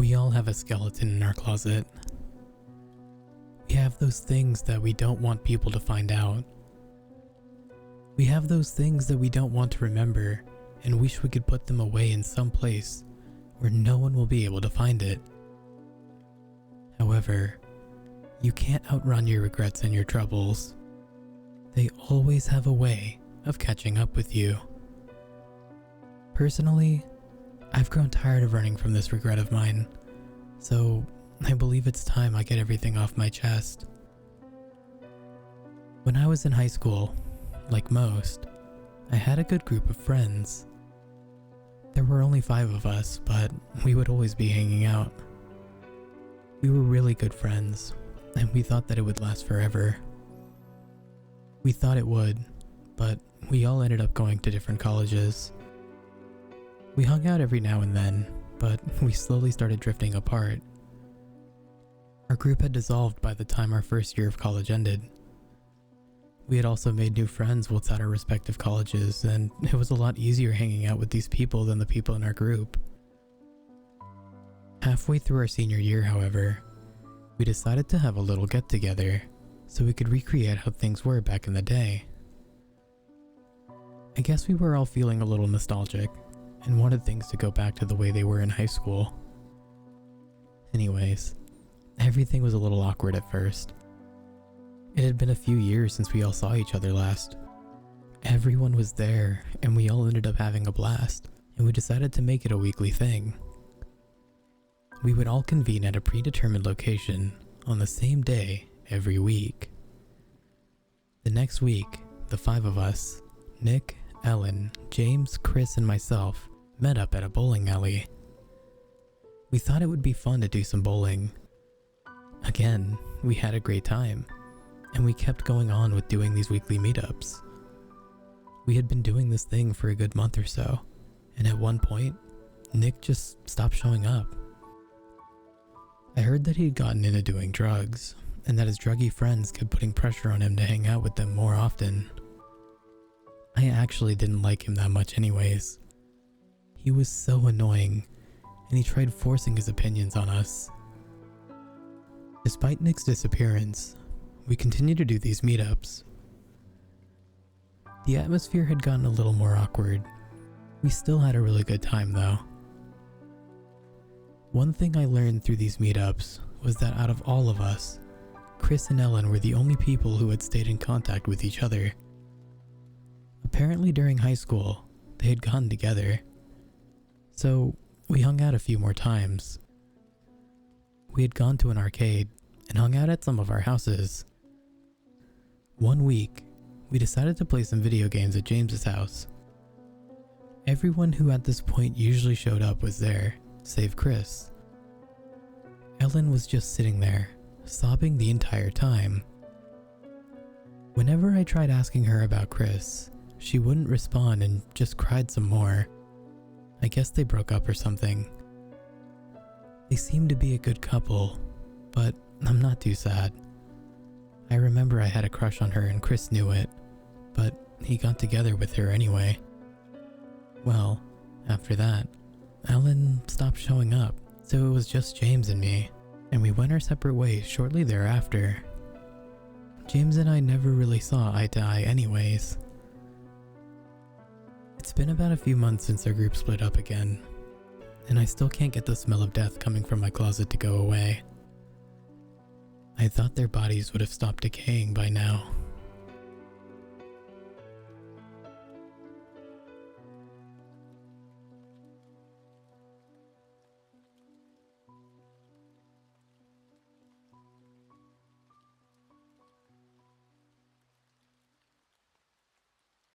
We all have a skeleton in our closet. We have those things that we don't want people to find out. We have those things that we don't want to remember and wish we could put them away in some place where no one will be able to find it. However, you can't outrun your regrets and your troubles. They always have a way of catching up with you. Personally, I've grown tired of running from this regret of mine, so I believe it's time I get everything off my chest. When I was in high school, like most, I had a good group of friends. There were only 5 of us, but we would always be hanging out. We were really good friends, and we thought that it would last forever. We thought it would, but we all ended up going to different colleges. We hung out every now and then, but we slowly started drifting apart. Our group had dissolved by the time our first year of college ended. We had also made new friends whilst at our respective colleges, and it was a lot easier hanging out with these people than the people in our group. Halfway through our senior year, however, we decided to have a little get-together so we could recreate how things were back in the day. I guess we were all feeling a little nostalgic and wanted things to go back to the way they were in high school. Anyways, everything was a little awkward at first. It had been a few years since we all saw each other last. Everyone was there, and we all ended up having a blast, and we decided to make it a weekly thing. We would all convene at a predetermined location on the same day every week. The next week, the 5 of us, Nick, Ellen, James, Chris, and myself, met up at a bowling alley. We thought it would be fun to do some bowling. Again, we had a great time, and we kept going on with doing these weekly meetups. We had been doing this thing for a good month or so, and at one point, Nick just stopped showing up. I heard that he'd gotten into doing drugs, and that his druggy friends kept putting pressure on him to hang out with them more often. I actually didn't like him that much anyways. He was so annoying, and he tried forcing his opinions on us. Despite Nick's disappearance, we continued to do these meetups. The atmosphere had gotten a little more awkward. We still had a really good time though. One thing I learned through these meetups was that out of all of us, Chris and Ellen were the only people who had stayed in contact with each other. Apparently during high school, they had gotten together. So we hung out a few more times. We had gone to an arcade and hung out at some of our houses. One week, we decided to play some video games at James's house. Everyone who at this point usually showed up was there, save Chris. Ellen was just sitting there, sobbing the entire time. Whenever I tried asking her about Chris, she wouldn't respond and just cried some more. I guess they broke up or something. They seemed to be a good couple, but I'm not too sad. I remember I had a crush on her and Chris knew it, but he got together with her anyway. Well, after that, Ellen stopped showing up, so it was just James and me, and we went our separate ways shortly thereafter. James and I never really saw eye to eye anyways. It's been about a few months since our group split up again, and I still can't get the smell of death coming from my closet to go away. I thought their bodies would have stopped decaying by now.